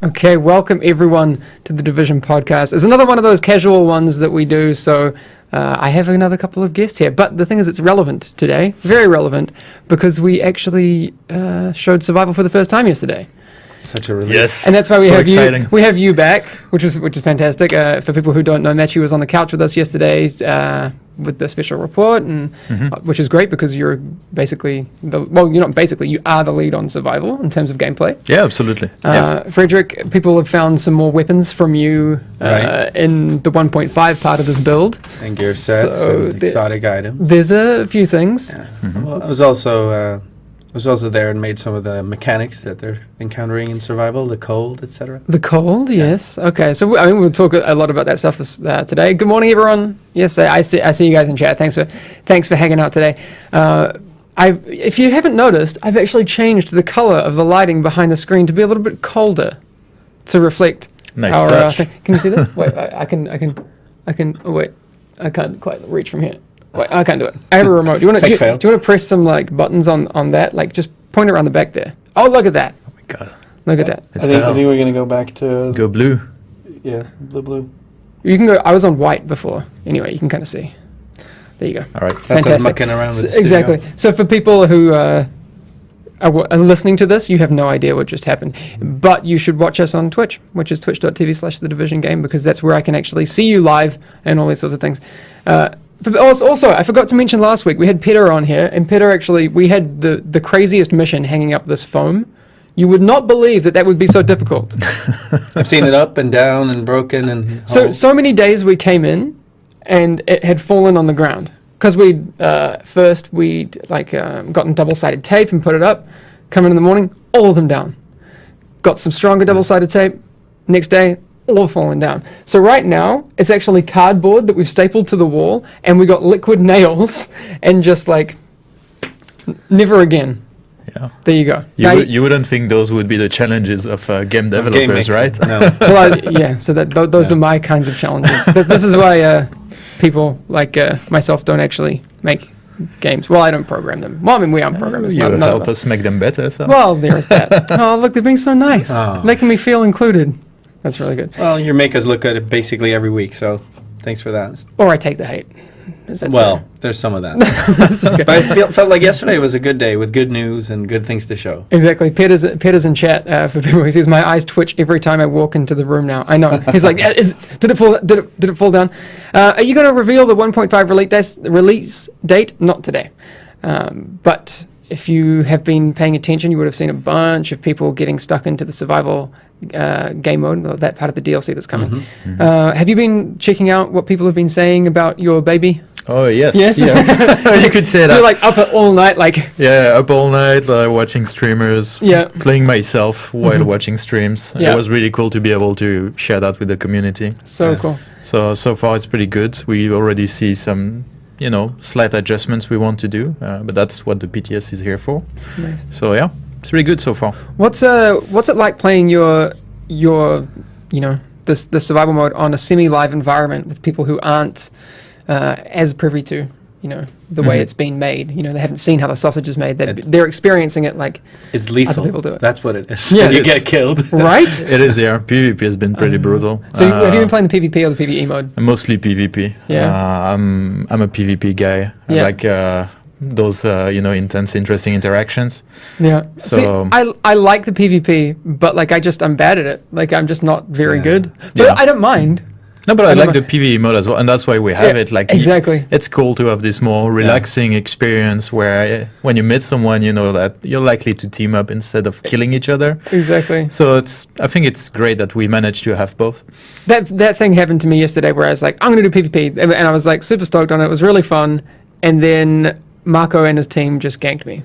Okay, welcome everyone to the Division podcast. It's another one of those casual ones that we do, so I have another couple of guests here. But the thing is, it's relevant today, very relevant, because we actually showed Survival for the first time yesterday. Such a relief. Yes, and that's why we so have exciting. you. We have you back, which is fantastic. For people who don't know, Matthew was on the couch with us yesterday with the special report, and which is great because you're basically you're not basically, you are the lead on Survival in terms of gameplay. Yeah, absolutely. Frederick, people have found some more weapons from you in the 1.5 part of this build. And gear sets and exotic items. There's a few things. Yeah. Well, I was also there and made some of the mechanics that they're encountering in Survival, the cold, etc. The cold, yes. Okay, so we'll talk a lot about that stuff today. Good morning, everyone. Yes, I see you guys in chat. Thanks for hanging out today. If you haven't noticed, I've actually changed the color of the lighting behind the screen to be a little bit colder to reflect. Nice our touch. Can you see this? Wait, I can. Oh, wait, I can't quite reach from here. Wait, I can't do it. I have a remote. Do you want to press some buttons on that? Just point around the back there. Oh, look at that. Oh my god. Look at that. I think we're gonna go back to Go blue. Yeah, blue. You can go. I was on white before. Anyway, you can kind of see. There you go. All right. That's us mucking around with the exactly. studio. So for people who are listening to this, you have no idea what just happened. But you should watch us on Twitch, which is twitch.tv/The Division Game, because that's where I can actually see you live and all these sorts of things. Also, I forgot to mention last week, we had Peter on here, and Peter actually, we had the craziest mission hanging up this foam. You would not believe that would be so difficult. I've seen it up and down and broken and So many days we came in, and it had fallen on the ground. Because we'd gotten double-sided tape and put it up, come in the morning, all of them down. Got some stronger double-sided tape, next day, all falling down. So right now, it's actually cardboard that we've stapled to the wall, and we got liquid nails, and just never again. Yeah. There you go. You wouldn't think those would be the challenges of game developers, right? No. Well, so those are my kinds of challenges. This is why people like myself don't actually make games. Well, I don't program them. Well, I mean, we aren't programmers. You help us make them better. So. Well, there's that. Oh, look, they're being so nice. Oh. Making me feel included. That's really good. Well, you make us look good basically every week, so thanks for that. Or I take the hate. There's some of that. That's okay. But I felt like yesterday was a good day with good news and good things to show. Exactly. Peter's in chat for people. He says, my eyes twitch every time I walk into the room now. I know. He's like, did it fall down? Are you going to reveal the 1.5 release date? Not today. But if you have been paying attention, you would have seen a bunch of people getting stuck into the survival game mode, that part of the DLC that's coming. Have you been checking out what people have been saying about your baby? Oh, yes. Yes? You could say that. You're up all night, Yeah, up all night, watching streamers, playing myself while watching streams. Yeah. It was really cool to be able to share that with the community. So cool. So far it's pretty good. We already see some, slight adjustments we want to do, but that's what the PTS is here for. Nice. So yeah, it's really good so far. What's it like playing your the survival mode on a semi-live environment with people who aren't as privy to the way it's been made? They haven't seen how the sausage is made. They're experiencing it like it's lethal. Other people do it. That's what it is. Yeah, you get killed. Right? It is. Yeah, PvP has been pretty brutal. So have you been playing the PvP or the PvE mode? Mostly PvP. Yeah. I'm a PvP guy. Yeah. I like those intense, interesting interactions. Yeah. So See, I like the PvP, but I'm bad at it. I'm just not very good. But I don't mind. No, but I like the PvE mode as well, and that's why we have it. Exactly. It's cool to have this more relaxing experience where when you meet someone, you know that you're likely to team up instead of killing each other. Exactly. So I think it's great that we managed to have both. That thing happened to me yesterday where I was like, I'm going to do PvP, and I was super stoked on it. It was really fun, and then Marco and his team just ganked me.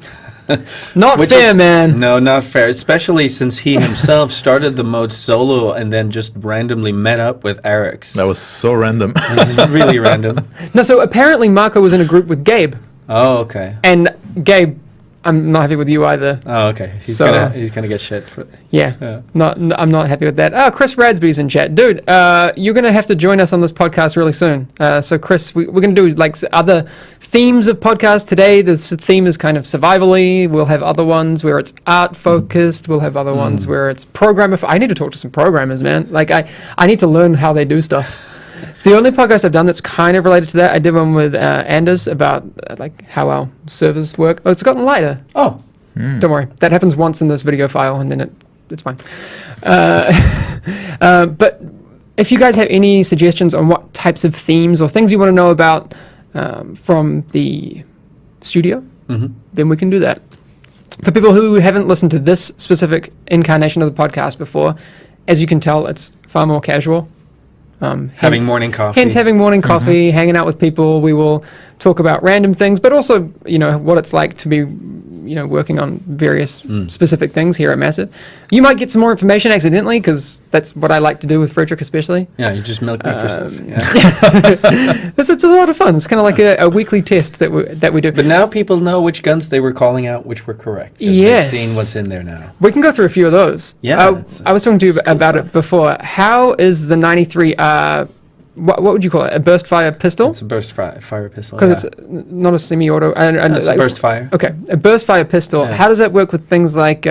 Not fair, man. No, not fair. Especially since he himself started the mode solo and then just randomly met up with Eric's. That was so random. It was really random. No, so apparently Marco was in a group with Gabe. Oh, okay. And Gabe I'm not happy with you either. Oh, okay. He's So- gonna get shit for. Yeah. Yeah. I'm not happy with that. Oh, Chris Radsby's in chat. Dude, you're going to have to join us on this podcast really soon. So Chris, we're going to do like other themes of podcasts today. This theme is kind of survival-y. We'll have other ones where it's art focused. We'll have other ones where it's programmer. I need to talk to some programmers, man. Like I need to learn how they do stuff. The only podcast I've done that's kind of related to that, I did one with Anders about like how our servers work. Oh, it's gotten lighter. Oh, Don't worry. That happens once in this video file, and then it's fine. But if you guys have any suggestions on what types of themes or things you want to know about from the studio, then we can do that. For people who haven't listened to this specific incarnation of the podcast before, as you can tell, it's far more casual. having morning coffee. Hence having morning coffee, hanging out with people. We will talk about random things, but also, what it's like to be, working on various specific things here at Massive. You might get some more information accidentally, because that's what I like to do with Frederick especially. Yeah, you just milk me for stuff. Yeah. It's a lot of fun. It's kind of like a weekly test that we do. But now people know which guns they were calling out, which were correct. 'Cause Yes. They've seen what's in there now. We can go through a few of those. Yeah, I was talking to you it's cool about stuff. it before. How is the 93, what would you call it? A burst fire pistol? It's a burst fire pistol. Because it's not a semi-auto. It's a burst fire. Okay, a burst fire pistol. Yeah. How does that work with things like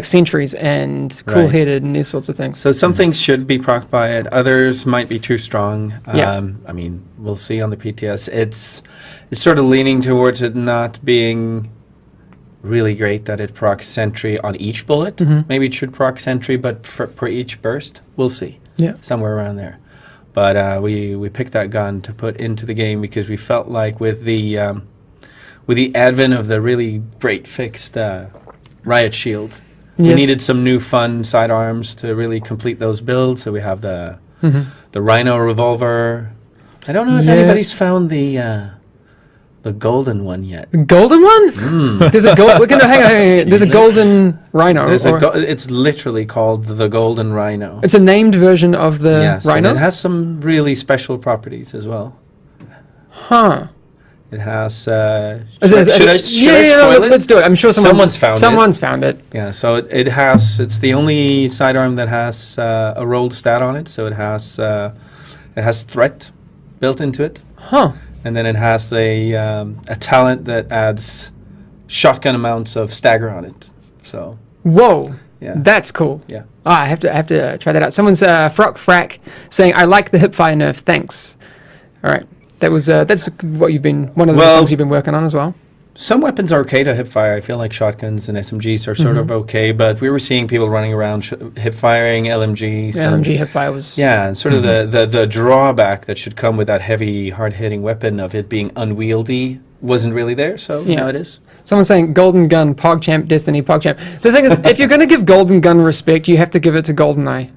sentries and cool-headed and these sorts of things? So some things should be procced by it. Others might be too strong. Yeah. I mean, we'll see on the PTS. It's sort of leaning towards it not being really great that it procs sentry on each bullet. Maybe it should proc sentry, but for each burst, we'll see. Yeah. Somewhere around there. But we picked that gun to put into the game because we felt like with the advent of the really great fixed riot shield, we Yes. needed some new fun sidearms to really complete those builds. So we have the Rhino revolver. I don't know if Yeah. anybody's found the golden one yet. Golden one? There's a gold. We're gonna hang on. There's a golden rhino. It's literally called the Golden Rhino. It's a named version of the Yes, rhino. and it has some really special properties as well. Huh? It has. Should I Spoil it? Let's do it. I'm sure Someone's found it. Someone's found it. Yeah, so it has. It's the only sidearm that has a rolled stat on it. So it has threat built into it, Huh? and then it has a talent that adds shotgun amounts of stagger on it. So Whoa. Yeah. That's cool. yeah, I have to try that out. Someone's Frack saying, "I like the hipfire nerf. Thanks." All right. That's what you've been. One of the Well- things you've been working on as well. some weapons are okay to hipfire. I feel like shotguns and SMGs are sort of okay, but we were seeing people running around hipfiring LMGs. Yeah, and- LMG hipfire was. Yeah, and sort of the drawback that should come with that heavy, hard-hitting weapon of it being unwieldy wasn't really there, so Yeah. now it is. Someone's saying Golden Gun, PogChamp, Destiny, PogChamp. The thing is, if you're going to give Golden Gun respect, you have to give it to GoldenEye.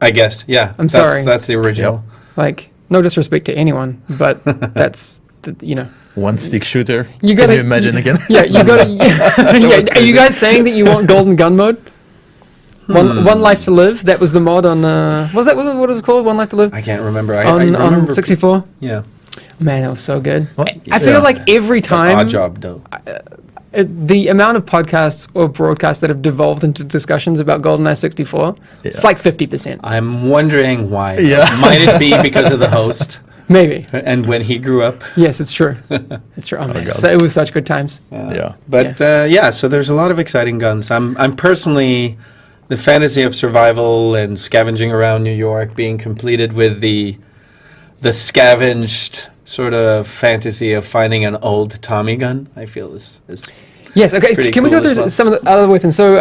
I guess, yeah. I'm sorry. That's the original. Like, no disrespect to anyone, but that's, One stick shooter. You Can gotta- you imagine again? Yeah, you got to. Yeah, are you guys saying that you want Golden Gun mode? One Life to Live. That was the mod on. Was that what it was called? One Life to Live I can't remember. I on remember 64. Yeah. Man, that was so good. What? I feel Yeah. like every time Odd job, though. the amount of podcasts or broadcasts that have devolved into discussions about GoldenEye 64, it's Yeah. like 50%, I'm wondering why. Yeah. Might it be because of the host maybe. and when he grew up? Yes, it's true. It's true. Oh, man, God. so it was such good times. Yeah. But yeah, so there's a lot of exciting guns. I'm personally the fantasy of survival and scavenging around New York being completed with the scavenged sort of fantasy of finding an old Tommy gun. I feel is Yes. Okay. Pretty Can we go cool as through well. some of the other weapons? So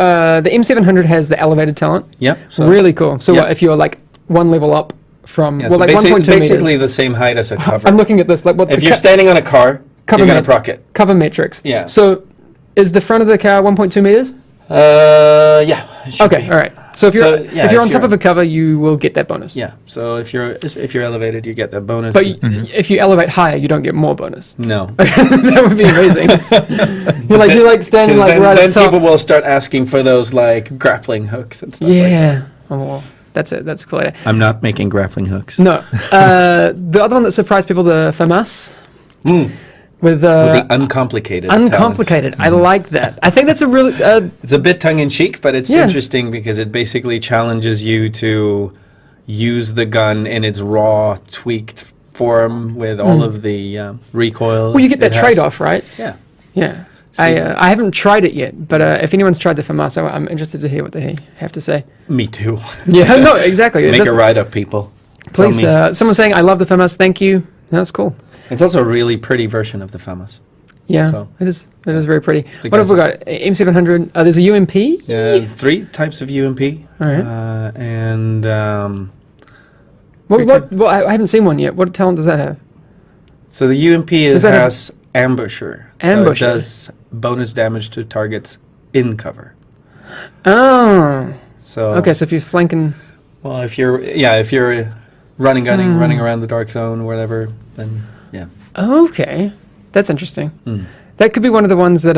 the M700 has the elevated talent. yep. So Really cool. So Yep. if you're like one level up from yeah, well, so like 1.2 basically meters. the same height as a cover. I'm looking at this. Like what? if the you're standing on a car, cover you're gonna met- proc it. cover metrics. Yeah. So is the front of the car 1.2 meters? Yeah. it should Okay. be. All right. So if you're So, yeah, if you're if on top you're- of a cover, you will get that bonus. Yeah. So if you're elevated, you get that bonus. But if you elevate higher, you don't get more bonus. no. That would be amazing. you're like standing 'Cause like then, right then at top. people will start asking for those like grappling hooks and stuff. Like that. Yeah. Oh, well, that's it. That's a cool idea. I'm not making grappling hooks. No. The other one that surprised people, the FAMAS, with the uncomplicated. uncomplicated. I like that. I think that's a really It's a bit tongue in cheek, but it's Yeah. interesting because it basically challenges you to use the gun in its raw, tweaked form with all of the recoil. well, you get that it has. trade-off, right? Yeah. Yeah. See- I haven't tried it yet, but if anyone's tried the FAMAS, I'm interested to hear what they have to say. Me too. Yeah, no, exactly. Make Just- a ride up, people. Please, Tell me. someone's saying, I love the FAMAS, thank you. That's cool. It's also a really pretty version of the FAMAS. Yeah, So- it is. It is very pretty. The What have we guys- got? M700. There's a UMP. Yeah, 3 types of UMP. All right. And Well, I haven't seen one yet. What talent does that have? so the UMP Is that a- has ambusher. So Ambusher. it does bonus damage to targets in cover. Oh, So okay. So if you're flanking, well, if you're running around the dark zone or whatever, then yeah. okay, that's interesting. Mm. That could be one of the ones that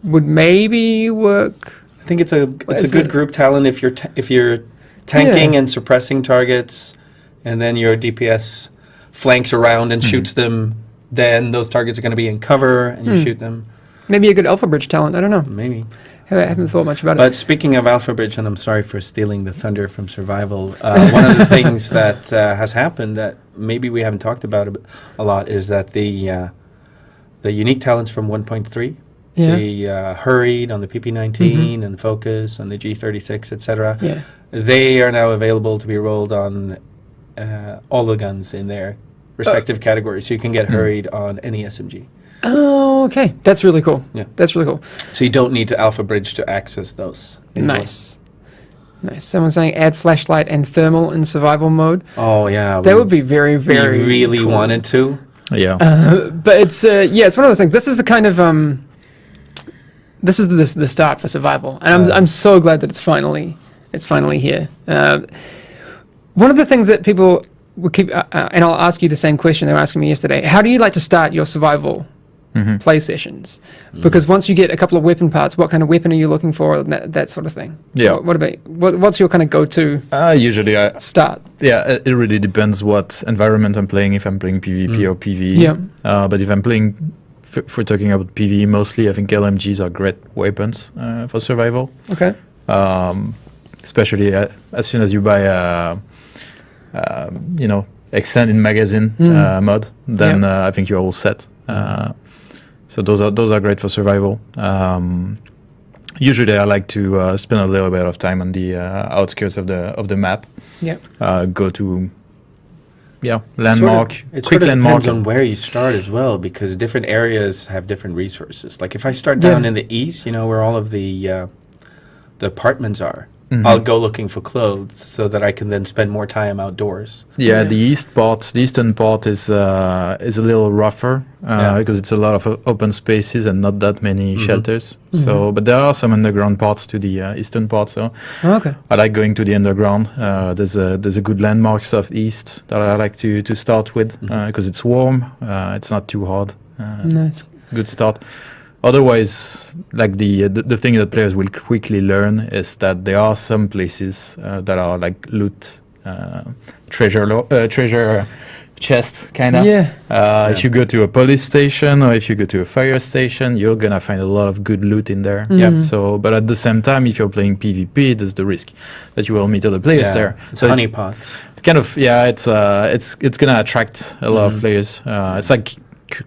would maybe work. I think it's a is good it? group talent if you're tanking Yeah. and suppressing targets, and then your DPS flanks around and shoots them. Then those targets are going to be in cover, and you shoot them. Maybe a good Alpha Bridge talent. I don't know. Maybe. I haven't thought much about But it. speaking of Alpha Bridge, and I'm sorry for stealing the thunder from Survival, one of the things that has happened that maybe we haven't talked about a lot is that the unique talents from 1.3, Yeah. the Hurried on the PP19 and Focus on the G36, etc., Yeah. they are now available to be rolled on all the guns in their respective categories. So you can get Hurried on any SMG. Oh, okay. That's really cool. Yeah. That's really cool. So you don't need to Alpha Bridge to access those. anymore. Nice. Nice. Someone's saying add flashlight and thermal in survival mode. Oh, yeah. That would be very, we very really cool. wanted to. Yeah. But it's it's one of those things. This is the kind of this is the start for survival, and I'm so glad that it's finally here. One of the things that people would keep, and I'll ask you the same question they were asking me yesterday. How do you like to start your survival play sessions? Because once you get a couple of weapon parts, what kind of weapon are you looking for, and that sort of thing? Yeah. What about what's your kind of go-to Usually, start? it really depends what environment I'm playing. If I'm playing PvP or PvE. Yeah. But if I'm playing, if we're talking about PvE mostly, I think LMGs are great weapons for survival. Okay. Especially as soon as you buy extended magazine mod, then I think you're all set. So those are great for survival. Usually, I like to spend a little bit of time on the outskirts of the map. Yeah. Go to landmark, It quick sort of landmark. depends on where you start as well, because different areas have different resources. Like if I start down in the east, where all of the apartments are, I'll go looking for clothes so that I can then spend more time outdoors. Yeah, the eastern part is a little rougher because it's a lot of open spaces and not that many shelters. So, but there are some underground parts to the eastern part. So, Okay. I like going to the underground. There's a good landmark southeast that I like to start with because it's warm. It's not too hard. Nice. Good start. Otherwise, like the thing that players will quickly learn is that there are some places that are like loot, treasure chest kind of. Yeah. If you go to a police station or if you go to a fire station, you're gonna find a lot of good loot in there. Yeah. So, but at the same time, if you're playing PvP, there's the risk that you will meet other players there. It's So honeypots. it's kind of it's gonna attract a lot of players. It's like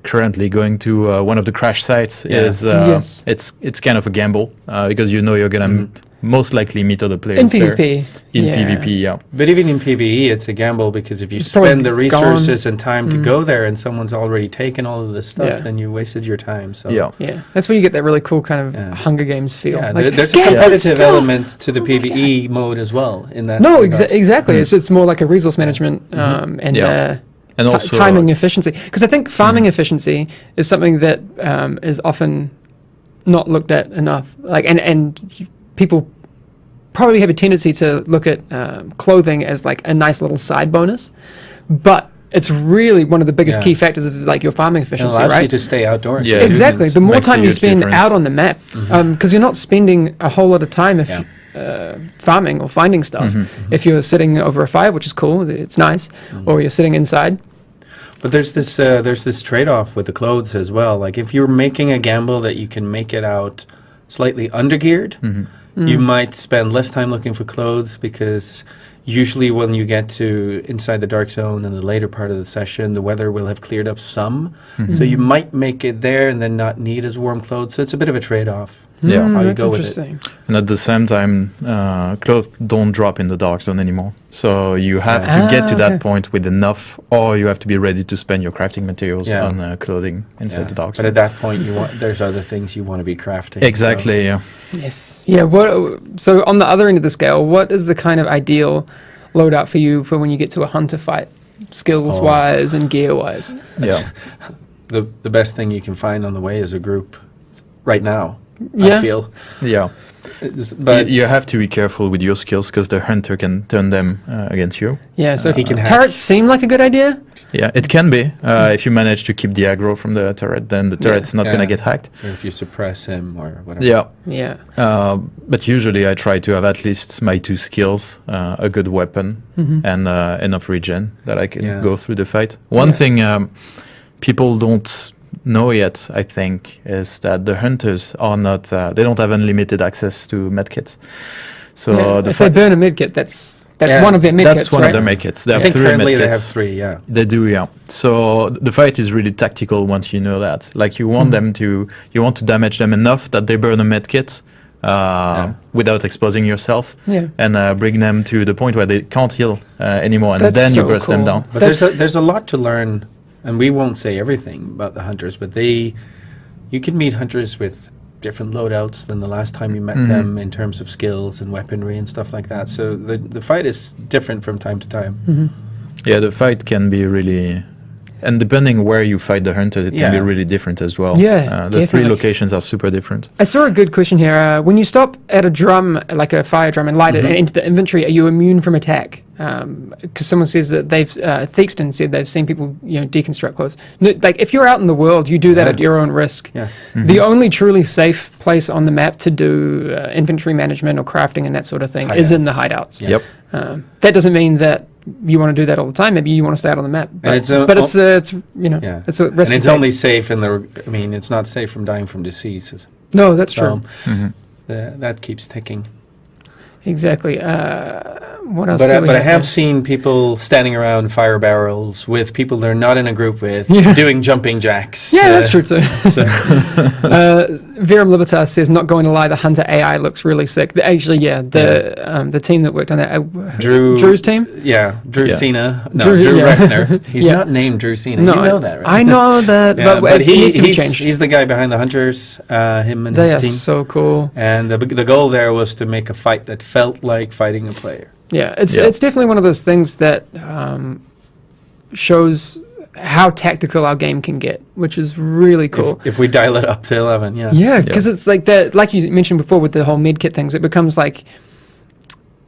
currently going to one of the crash sites is Yes. it's kind of a gamble because you're gonna most likely meet other players In there. PvP. In yeah. PvP, yeah. But even in PvE, it's a gamble because if you It's probably spend the resources gone. and time to go there and someone's already taken all of this stuff, Yeah. then you wasted your time. So Yeah. Yeah, that's where you get that really cool kind of Yeah. Hunger Games feel. Yeah, Like, there's a "Get the competitive stuff!" element to the PvE mode as well in that. No, regard. exactly. It's more like a resource management and Yeah. And also timing efficiency. Because I think farming efficiency is something that is often not looked at enough. Like, and people probably have a tendency to look at clothing as like a nice little side bonus, but it's really one of the biggest Yeah. key factors of like your farming It efficiency, allows right? you to stay outdoors. Yeah. Exactly. The more Makes a time you huge spend difference. out on the map, because you're not spending a whole lot of time if farming or finding stuff. If you're sitting over a fire, which is cool, it's nice, or you're sitting inside. But there's this trade-off with the clothes as well. Like if you're making a gamble that you can make it out slightly undergeared, you might spend less time looking for clothes, because usually when you get to inside the dark zone in the later part of the session, the weather will have cleared up some. So you might make it there and then not need as warm clothes. So it's a bit of a trade-off. Yeah. How you That's go with it. interesting. And at the same time, clothes don't drop in the dark zone anymore. So you have to get to that point with enough, or you have to be ready to spend your crafting materials on clothing inside the dark But zone. at that point, there's other things you want to be crafting. Exactly, yeah. Yes. Yeah. So on the other end of the scale, what is the kind of ideal loadout for you for when you get to a hunter fight, skills wise and gear wise? Yeah. The best thing you can find on the way is a group right now, Yeah. I feel. Yeah. But you have to be careful with your skills, because the hunter can turn them against you. Yeah. So He can hack. turrets seem like a good idea. Yeah, it can be. If you manage to keep the aggro from the turret, then the turret's not going to get hacked. or if you suppress him or whatever. Yeah. Yeah. But usually I try to have at least my 2 skills, a good weapon, and enough regen that I can go through the fight. One thing people don't know yet, I think, is that the hunters are not, they don't have unlimited access to medkits. So if they burn a medkit, that's one of their medkits, that's one right? of their medkits. They I have think 3 currently they medkits. have 3, yeah. They do, yeah. So the fight is really tactical once you know that. Like you want you want to damage them enough that they burn a medkit without exposing yourself, and bring them to the point where they can't heal anymore, and That's then you so burst them cool. down. But there's a lot to learn, and we won't say everything about the hunters, but you can meet hunters with different loadouts than the last time you met them in terms of skills and weaponry and stuff like that. So the fight is different from time to time. Yeah, the fight can be really, and depending where you fight the hunter, it can be really different as well. Yeah, the 3 definitely. locations are super different. I saw a good question here. When you stop at a drum, like a fire drum, and light it and enter the inventory, are you immune from attack? Because someone says that Theakston said they've seen people, deconstruct clothes. Like if you're out in the world, you do that at your own risk. Yeah. The only truly safe place on the map to do inventory management or crafting and that sort of thing is in the hideouts. Yep. That doesn't mean that you want to do that all the time. Maybe you want to stay out on the map. But it's a risk. And it's only safe it's not safe from dying from disease. No, that's true. That keeps ticking. Exactly. What else? But do we I have here? seen people standing around fire barrels with people they're not in a group with, doing jumping jacks. Yeah, that's true too. So Verum Libertas says, not going to lie, the Hunter AI looks really sick. The team that worked on that, Drew's team? Yeah, Drew Cena. No, Drew- Drew yeah. Reckner. He's not named Drew Cena. No, you know that, right? I know that, Yeah, but it needs to be he's changed. he's the guy behind the Hunters, him and They his are team. so cool. And the goal there was to make a fight that felt like fighting a player. Yeah, it's definitely one of those things that shows how tactical our game can get, which is really cool. If we dial it up to 11, yeah. Yeah, because it's like that, like you mentioned before with the whole medkit things, it becomes like,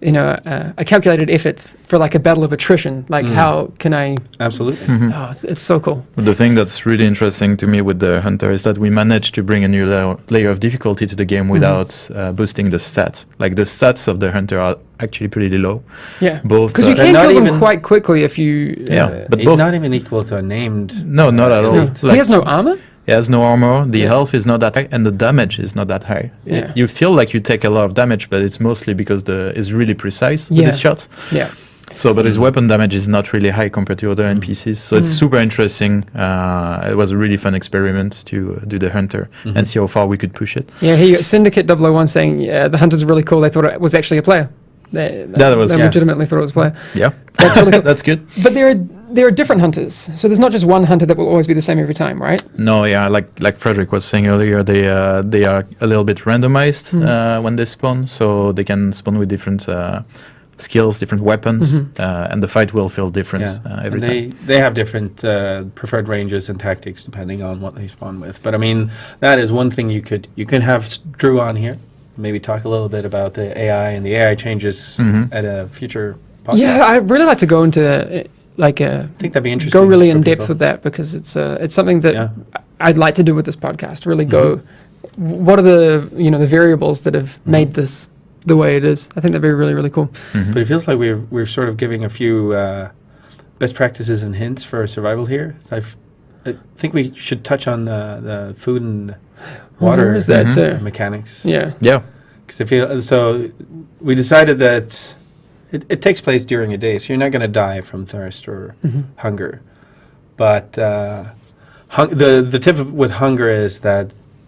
a calculated effort for like a battle of attrition. Like how can I... Absolutely. Oh, it's so cool. The thing that's really interesting to me with the hunter is that we managed to bring a new layer of difficulty to the game without boosting the stats. Like the stats of the hunter are actually pretty low. Yeah, Both because you They're can not kill them even- quite quickly if you... but He's both not even equal to a named... no, not at all. No. Like, He has no armor? he has no armor. The health is not that high, and the damage is not that high. Yeah. You feel like you take a lot of damage, but it's mostly because it's really precise with his shots. Yeah. So, but his weapon damage is not really high compared to other NPCs. So it's super interesting. It was a really fun experiment to do the hunter and see how far we could push it. Yeah, Syndicate 001 saying, the hunters are really cool. They thought it was actually a player. They legitimately thought it was a player. Yeah, That's really cool. that's good. But there are different hunters. So there's not just one hunter that will always be the same every time, right? No, yeah, like Frederick was saying earlier, they are a little bit randomized when they spawn, so they can spawn with different skills, different weapons, and the fight will feel different every time. They have different preferred ranges and tactics depending on what they spawn with. But I mean, that is one thing you can have Drew on here. Maybe talk a little bit about the AI and the AI changes at a future podcast. Yeah, I'd really like to go into I think that'd be interesting. go really for in depth people. with that because it's something that I'd like to do with this podcast. Really go, what are the variables that have made this the way it is? I think that'd be really, really cool. But it feels like we're sort of giving a few best practices and hints for survival here. So I think we should touch on the food and water There is that too. mechanics. Yeah. Yeah. Because I feel so. We decided that it takes place during a day, so you're not going to die from thirst or hunger. But the tip with hunger is that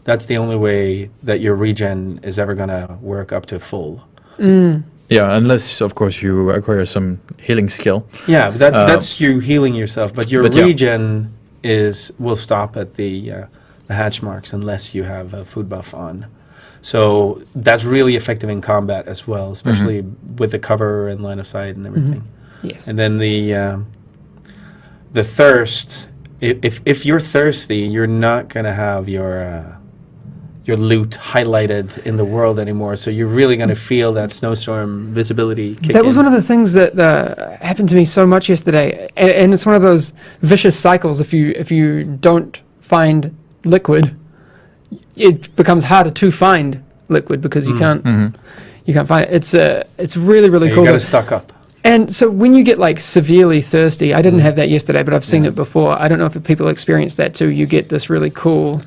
that's the only way that your regen is ever going to work up to full. Yeah, unless of course you acquire some healing skill. Yeah, that's you healing yourself, but your But yeah. regen will stop at the hatch marks unless you have a food buff on. So that's really effective in combat as well, especially with the cover and line of sight and everything. Yes. And then the thirst. If you're thirsty, you're not gonna have your loot highlighted in the world anymore. So you're really gonna feel that snowstorm visibility kick That was in. one of the things that happened to me so much yesterday, and it's one of those vicious cycles. If you don't find liquid, it becomes harder to find liquid because you can't find it. It's really You cool. gotta stock up. And so when you get like severely thirsty, I didn't have that yesterday, but I've seen it before. I don't know if people experience that too. You get this really cool.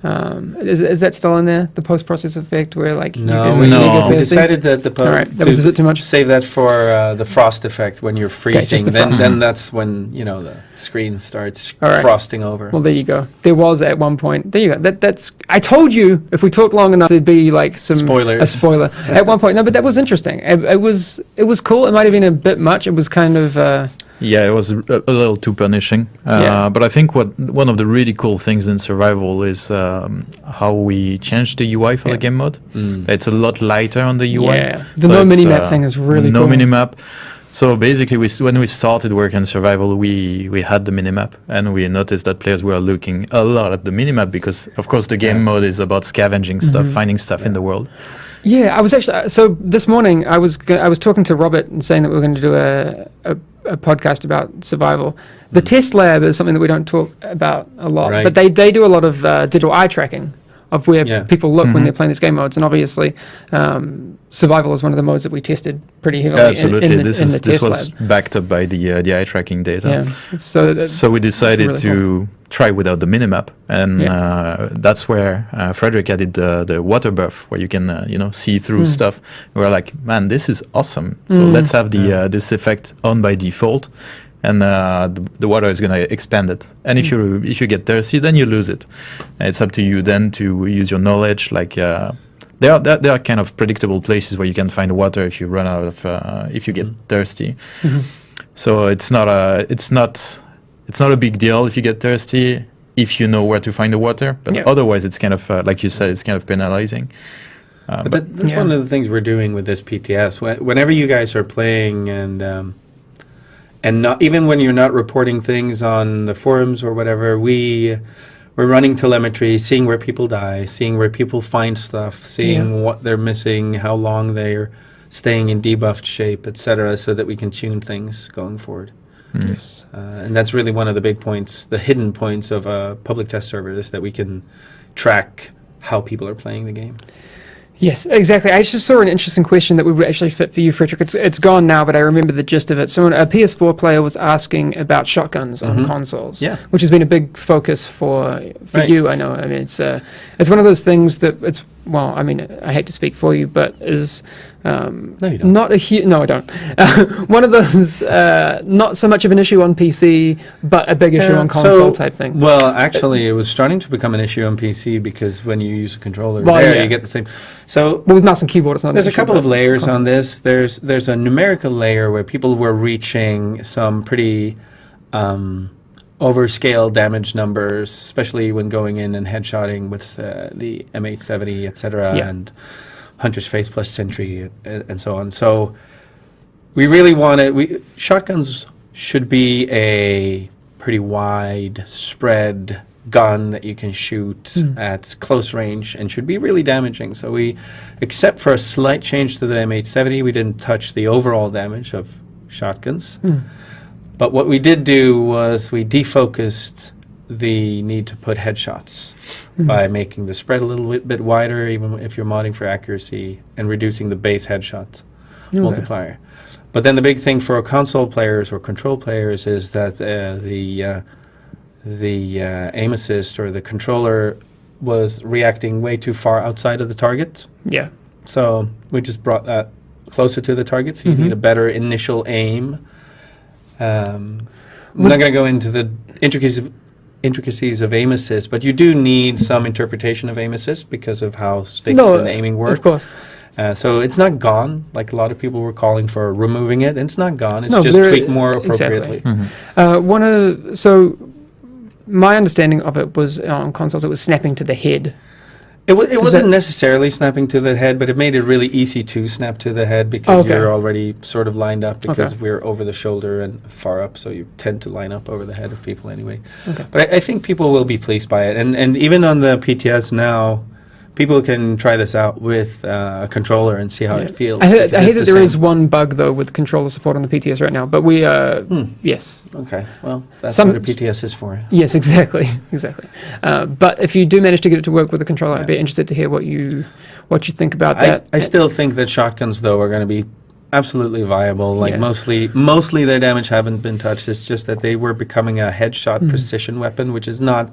Is that still in there? The post-process effect, where like you No, get we, really No. we thirsty? decided that All right, that was a bit too much. Save that for the frost effect when you're just freezing. the then frost. that's when the screen starts All right. frosting over. Well, there you go. There was at one point. There you go. That's. I told you if we talked long enough, there'd be like some Spoilers. A spoiler at one point. No, but that was interesting. It was cool. It might have been a bit much. It was kind of. Yeah, it was a little too punishing. Yeah. But I think one of the really cool things in survival is how we changed the UI for the game mode. It's a lot lighter on the UI. Yeah. The So no it's, mini-map thing is really no cool. mini-map. So basically, when we started working in survival, we had the minimap, and we noticed that players were looking a lot at the minimap because, of course, the game mode is about scavenging stuff, finding stuff in the world. Yeah, I was actually so this morning. I was talking to Robert and saying that we were going to do a podcast about survival. The test lab is something that we don't talk about a lot, Right. but they do a lot of digital eye tracking of where people look when they're playing these game modes, and obviously survival is one of the modes that we tested pretty heavily Absolutely, in the this test was lab. backed up by the eye tracking data. Yeah, so So we decided really to try without the minimap, and that's where Frederick added the water buff, where you can see through stuff. We were like, man, this is awesome. So let's have the this effect on by default, and the water is gonna expand it. And if you get thirsty, then you lose it. It's up to you then to use your knowledge. Like there are kind of predictable places where you can find water if you run out of if you get thirsty. So it's not a big deal if you get thirsty if you know where to find the water, but otherwise it's kind of like you said, it's kind of penalizing. But that's one of the things we're doing with this PTS. Whenever you guys are playing and not even when you're not reporting things on the forums or whatever, we're running telemetry, seeing where people die, seeing where people find stuff, seeing what they're missing, how long they're staying in debuffed shape, etc., so that we can tune things going forward. Yes. And that's really one of the big points, the hidden points of a public test server, is that we can track how people are playing the game. Yes, exactly. I just saw an interesting question that would actually fit for you, Frederick. It's gone now, but I remember the gist of it. So a PS4 player was asking about shotguns on consoles, which has been a big focus for you. I know. I mean, it's one of those things that it's. Well, I mean, I hate to speak for you, but is No, you don't. not a huge. No, I don't. One of those not so much of an issue on PC, but a big issue on console type thing. Well, actually, it was starting to become an issue on PC because when you use a controller, you get the same. So But with mouse and keyboard, it's not. there's an a issue, couple but of layers console. on this. There's a numerical layer where people were reaching some pretty overscale damage numbers, especially when going in and headshotting with the M870, etc., and Hunter's Faith plus Sentry and so on. So we really wanted shotguns should be a pretty wide spread gun that you can shoot at close range and should be really damaging. So we, except for a slight change to the M870, we didn't touch the overall damage of shotguns. But what we did do was we defocused the need to put headshots by making the spread a little bit wider, even if you're modding for accuracy, and reducing the base headshot multiplier. But then the big thing for console players or control players is that the aim assist or the controller was reacting way too far outside of the target. Yeah. So we just brought that closer to the target, so you need a better initial aim. I'm not going to go into the intricacies of aim assist, but you do need some interpretation of aim assist because of how sticks and aiming work. Of course. So it's not gone, like a lot of people were calling for removing it. It's not gone. It's No, just but tweaked more appropriately. Exactly. So my understanding of it was on consoles, it was snapping to the head. It wasn't necessarily snapping to the head, but it made it really easy to snap to the head because you're already sort of lined up because we're over the shoulder and far up, so you tend to line up over the head of people anyway. Okay. But I think people will be pleased by it. And even on the PTS now, people can try this out with a controller and see how it feels. I hear that there is one bug, though, with controller support on the PTS right now, but we, yes. Okay, well, that's what a PTS is for. Yes, exactly. But if you do manage to get it to work with the controller, I'd be interested to hear what you think about that. I still think that shotguns, though, are going to be absolutely viable. Like mostly their damage haven't been touched. It's just that they were becoming a headshot precision weapon, which is not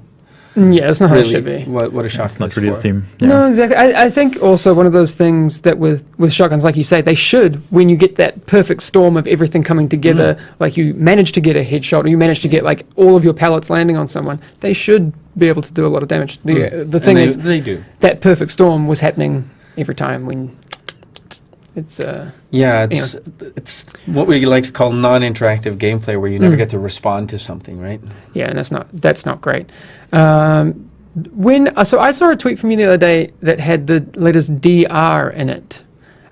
it's not really how it should be. What a shotgun It's not is really for. a theme. Yeah. No, exactly. I think also one of those things that with shotguns, like you say, they should, when you get that perfect storm of everything coming together, like you manage to get a headshot or you manage to get like all of your pellets landing on someone, they should be able to do a lot of damage. The thing is, they do. That perfect storm was happening every time when it's it's what we like to call non-interactive gameplay, where you never get to respond to something, right? Yeah, and that's not great. So I saw a tweet from you the other day that had the letters DR in it.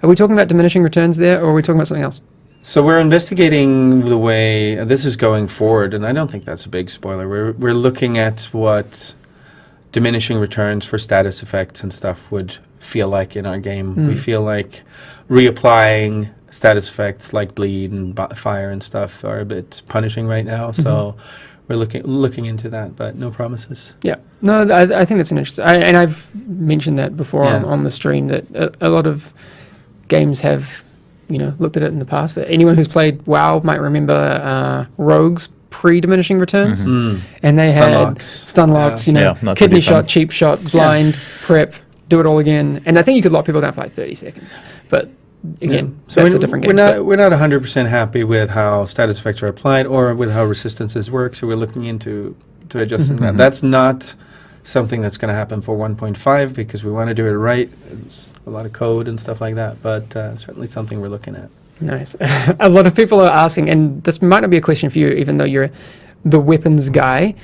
Are we talking about diminishing returns there, or are we talking about something else? So we're investigating the way this is going forward, and I don't think that's a big spoiler. We're looking at what diminishing returns for status effects and stuff would feel like in our game. We feel like reapplying status effects like bleed and fire and stuff are a bit punishing right now. So we're looking into that, but no promises. Yeah, no, I think that's an interesting. And I've mentioned that before on the stream that a lot of games have, looked at it in the past. Anyone who's played WoW might remember Rogue's pre-diminishing returns, and they had stun locks, kidney really shot, fun. cheap shot, blind, prep, do it all again, and I think you could lock people down for like 30 seconds. But again, so that's a different game. We're not 100% happy with how status effects are applied or with how resistances work, so we're looking into adjusting that. That's not something that's going to happen for 1.5 because we want to do it right. It's a lot of code and stuff like that, but certainly something we're looking at. Nice. A lot of people are asking, and this might not be a question for you, even though you're the weapons guy.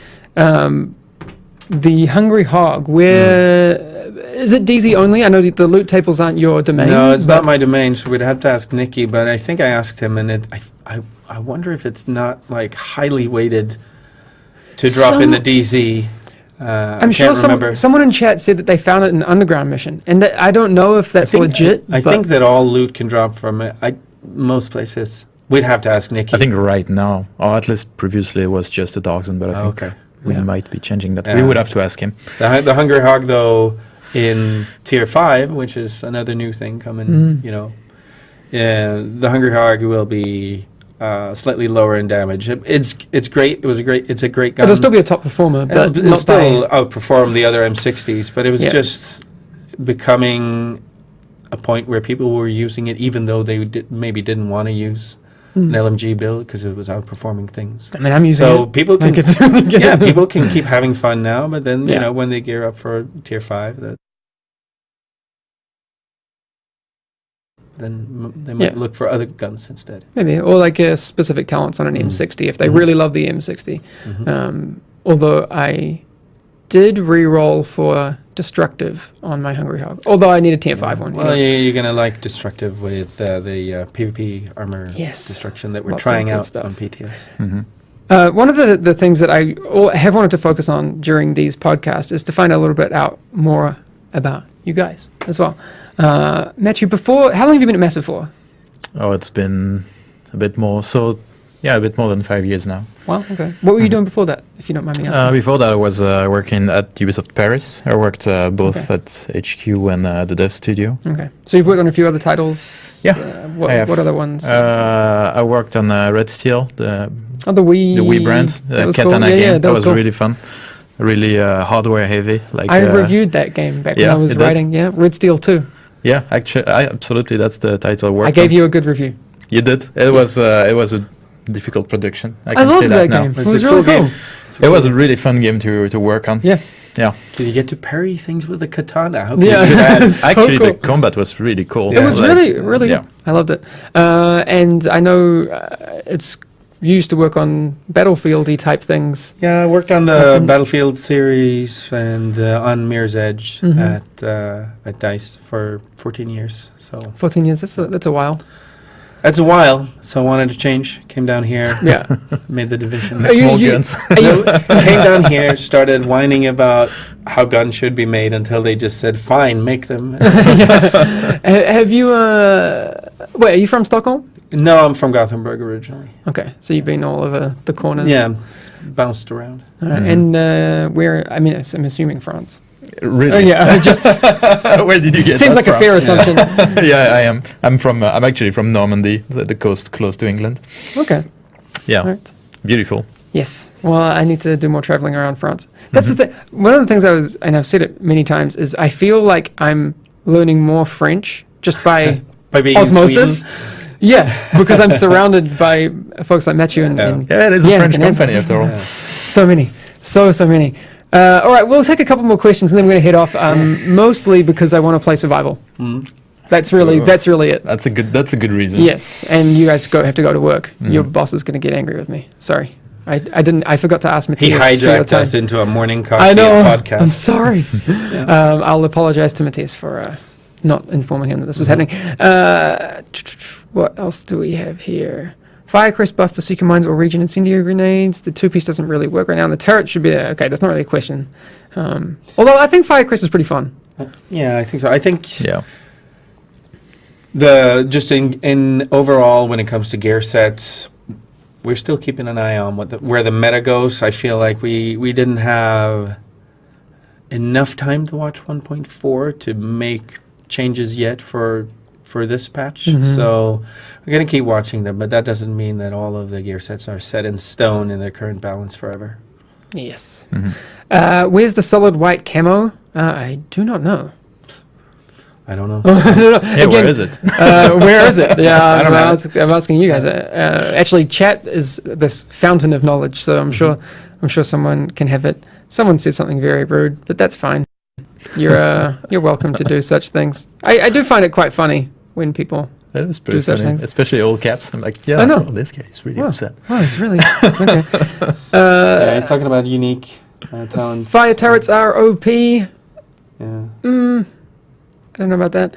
The Hungry Hog, is it DZ only? I know the loot tables aren't your domain. No, it's not my domain, so we'd have to ask Nicky, but I think I asked him, and I wonder if it's not like highly weighted to drop in the DZ. I'm sure someone in chat said that they found it in an underground mission, and that I don't know if that's legit. I think that all loot can drop from it. Most places. We'd have to ask Nicky. I think right now, or at least previously, it was just a Dark Zone, but I think we might be changing that. We would have to ask him. The Hungry Hog, though, in Tier 5, which is another new thing coming, the Hungry Hog will be slightly lower in damage. It's great. It's a great gun. It'll still be a top performer, but it'll still outperform the other M60s. But it was just becoming a point where people were using it, even though they maybe didn't want to use an LMG build because it was outperforming things. I mean, I'm using it. So people can, it's really good. people can keep having fun now. But then when they gear up for Tier 5, then they might look for other guns instead. Maybe, or like specific talents on an M60 if they really love the M60. Although I did re-roll for Destructive on my Hungry Hog, although I need a Tier 5 one. Well, you're going to like Destructive with the PvP armor destruction that we're trying out on PTS. One of the things that I have wanted to focus on during these podcasts is to find out a little bit more about you guys as well. Matthew, how long have you been at Massive for? Oh, it's been a bit more. So, a bit more than 5 years now. Wow, okay. What were you doing before that, if you don't mind me asking? Before that, I was working at Ubisoft Paris. I worked both at HQ and the dev studio. Okay. So you've worked on a few other titles? Yeah, What, I have. what other ones? I worked on Red Steel, the The Wii brand, That was Katana cool. game. Yeah, that was cool. really fun. Really hardware heavy. Like I reviewed that game back when yeah, I was you did? writing. Yeah, Red Steel 2. Yeah, actually, absolutely. That's the title I worked I gave on. you a good review. You did. It was a difficult production. I can say loved that now. game. It It's was a really cool cool. game. It was a really fun game to work on. Yeah. Yeah. Did you get to parry things with a katana? How cool Yeah. is that? So Actually, cool. the combat was really cool. It was Yeah. really yeah. good. I loved it. And I know it's used to work on battlefieldy type things. Yeah, I worked on the Happened. Battlefield series and on Mirror's Edge Mhm. at DICE for 14 years. So 14 years, that's a while. that's a while. So I wanted to change. Came down here, Yeah. made the division. Are you- More you- guns. Are you, Came down here, started whining about how guns should be made until they just said, "Fine, make them." have you, wait, are you from Stockholm? No, I'm from Gothenburg originally. Okay, so you've been all over the corners. Yeah, bounced around. All right, Mhm. And where, I mean, I'm assuming France. Really? Oh, yeah, just Where did you get seems that like a from? fair assumption. Yeah, I am. I'm actually from Normandy, the coast close to England. Okay, Yeah, all right. beautiful. Yes. Well, I need to do more traveling around France. That's the thing. One of the things and I've said it many times, is I feel like I'm learning more French just by By being in osmosis. Sweden. Yeah, because I'm surrounded by folks like Matthew and, Yeah. and Yeah, it is a Yeah, French and Antoine. company after all. Yeah. so many, so many. All right, we'll take a couple more questions and then we're gonna head off. Mostly because I want to play survival. Mm. That's really it. That's a good reason. Yes, and you guys have to go to work. Mm. Your boss is going to get angry with me. Sorry, I forgot to ask He Matthias. for your hijacked time. us into a morning coffee I know. podcast. I'm sorry. I'll apologize to Matthias for not informing him that this was happening. What else do we have here? Firecrest buff for seeker mines or region incendiary grenades. The two-piece doesn't really work right now. And the turret should be there. Okay, that's not really a question. Although I think Firecrest is pretty fun. Yeah, I think so. I think Yeah. just in overall, when it comes to gear sets, we're still keeping an eye on where the meta goes. I feel like we didn't have enough time to watch 1.4 to make changes yet for this patch. Mhm. So we're gonna keep watching them, but that doesn't mean that all of the gear sets are set in stone in their current balance forever. Yes. Mhm. Where's the solid white camo? I do not know. I don't know. Yeah, where is it? Where is it? Yeah, I don't know. I'm asking you guys. Actually, chat is this fountain of knowledge, so I'm sure someone can have it. Someone said something very rude, but that's fine. You're welcome to do such things. I do find it quite funny when people. That is pretty do such funny, things. especially all caps. I'm like, yeah, I know. oh, this guy is really Wow. upset. Oh, it's really okay. Yeah, he's talking about unique talents. Fire turrets are OP. Yeah. I don't know about that.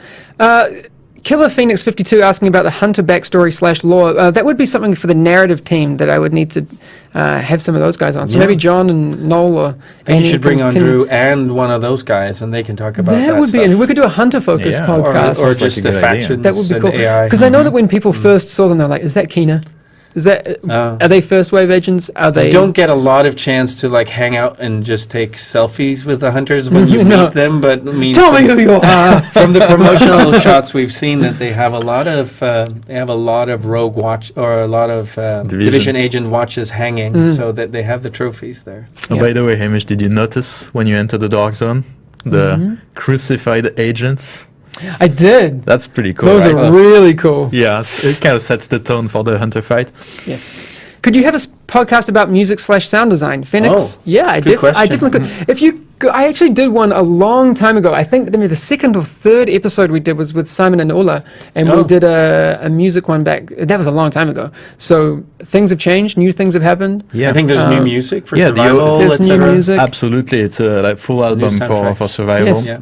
Killer Phoenix 52 asking about the Hunter backstory / lore. That would be something for the narrative team that I would need to have some of those guys on. So Yeah. maybe John and Noel or I think Annie you should bring on can- Drew and one of those guys, and they can talk about that. That would be, stuff. and we could do a Hunter focused Yeah. or podcast. or That's just a the good idea. factions. That would be and cool. AI. Because I know that when people first saw them, they're like, "Is that Kina? Is that are they first wave agents? Are they?" You don't get a lot of chance to like hang out and just take selfies with the hunters when you No. meet them. But I mean, Tell me who you are. from the promotional shots we've seen that they have a lot of rogue watch or a lot of division agent watches hanging, so that they have the trophies there. Oh, Yeah. by the way, Hamish, did you notice when you enter the dark zone, the crucified agents? I did. That's pretty cool. Those right? are really cool. Yeah, it kind of sets the tone for the hunter fight. Yes. Could you have a podcast about music / sound design, Phoenix? Oh, Yeah, I good question. definitely could. If you, I actually did one a long time ago. I think maybe the second or third episode we did was with Simon and Ola, and we Oh. did a music one back. That was a long time ago. So things have changed. New things have happened. Yeah, I think there's new music for yeah, the survival, There's new etc. music. absolutely. It's a like full album soundtrack. for survival. Yes, Yeah.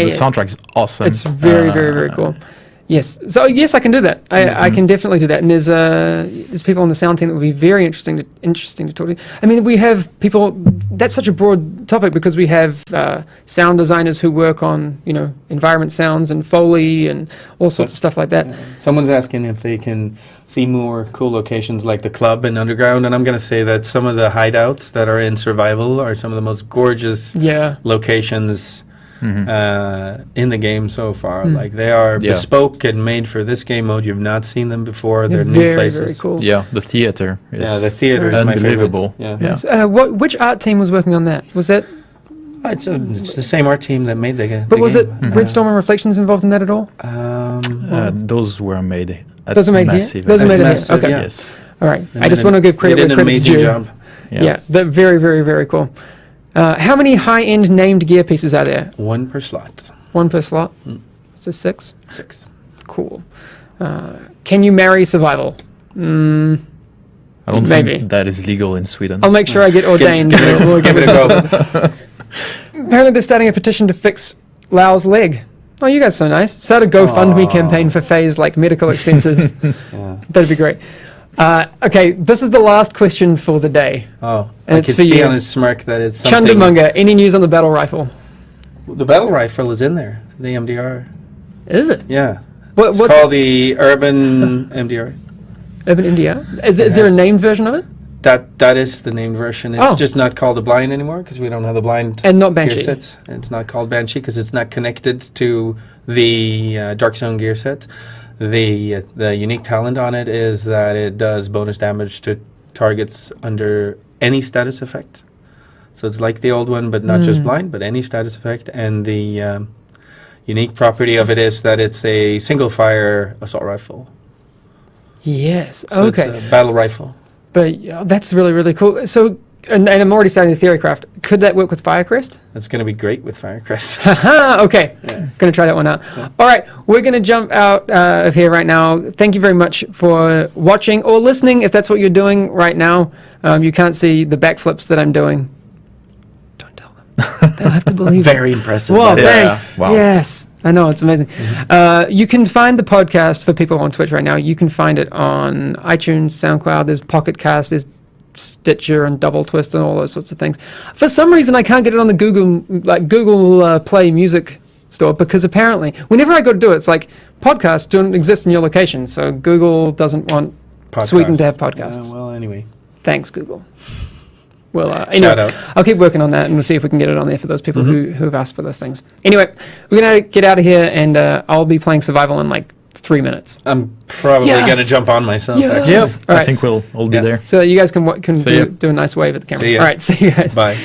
The soundtrack is awesome. It's very, very, very cool. Yes. So yes, I can do that. I can definitely do that. And there's people on the sound team that would be very interesting to talk to. I mean, we have people. That's such a broad topic because we have sound designers who work on environment sounds and Foley and all sorts of stuff like that. Someone's asking if they can see more cool locations like the club and underground, and I'm going to say that some of the hideouts that are in survival are some of the most gorgeous Yeah. locations in the game so far. Like they are bespoke and made for this game mode. You've not seen them before. They're new very, places. very cool. Yeah, the theater is The theater is my favorite. unbelievable. Yeah. So, which art team was working on that? Was that? It's the same art team that made the game. But was it Red Storm and Reflections involved in that at all? Those were made at Those were made Massive. here. Those were made Massive, here. Okay. yeah. Yes. All right. They I just did want to give credit they where did an credit's amazing due. job. Yeah, they're very, very, very cool. How many high-end named gear pieces are there? 1 per slot. 1 per slot. So 6. 6. Cool. Can you marry survival? I don't Maybe. think that is legal in Sweden. I'll make sure I get ordained. We'll Give it a go. Apparently, they're starting a petition to fix Lau's leg. Oh, you guys are so nice. Start a GoFundMe campaign for Faye's medical expenses. That'd be great. Okay, this is the last question for the day. Oh, And I it's could for see you. on his smirk that it's something. Chundamunga, any news on the battle rifle? The battle rifle is in there. The MDR. Is it? Yeah. What's It's called the Urban MDR. Urban India? Is there a has- named version of it? That is the named version. It's Oh. just not called the Blind anymore because we don't have the Blind And not gear Banshee. sets. It's not called Banshee because it's not connected to the Dark Zone gear set. The unique talent on it is that it does bonus damage to targets under any status effect. So it's like the old one, but not just blind, but any status effect. And the unique property of it is that it's a single fire assault rifle. Yes. So Okay. it's a battle rifle. But that's really, really cool. So, and I'm already starting the Theorycraft. Could that work with Firecrest? It's going to be great with Firecrest. Haha, okay. Going to try that one out. All right, we're going to jump out of here right now. Thank you very much for watching or listening, if that's what you're doing right now. You can't see the backflips that I'm doing. Don't tell them. They'll have to believe it. Very impressive. Whoa, that is. thanks. Wow. Yes, I know, it's amazing. You can find the podcast for people on Twitch right now. You can find it on iTunes, SoundCloud, there's Pocket Cast, there's Stitcher and Double Twist and all those sorts of things. For some reason, I can't get it on the Google Play Music Store because apparently, whenever I go to do it, it's like podcasts don't exist in your location, so Google doesn't want Sweden to have podcasts. Well, anyway. Thanks, Google. Well, Shout out. I'll keep working on that and we'll see if we can get it on there for those people who have asked for those things. Anyway, we're going to get out of here and I'll be playing Survival in 3 minutes. I'm probably Yes! going to jump on myself. Yes! actually. Yes. All I right. think we'll be Yeah. there. So that you guys can See ya. do a nice wave at the camera. See ya. All right, see you guys. Bye.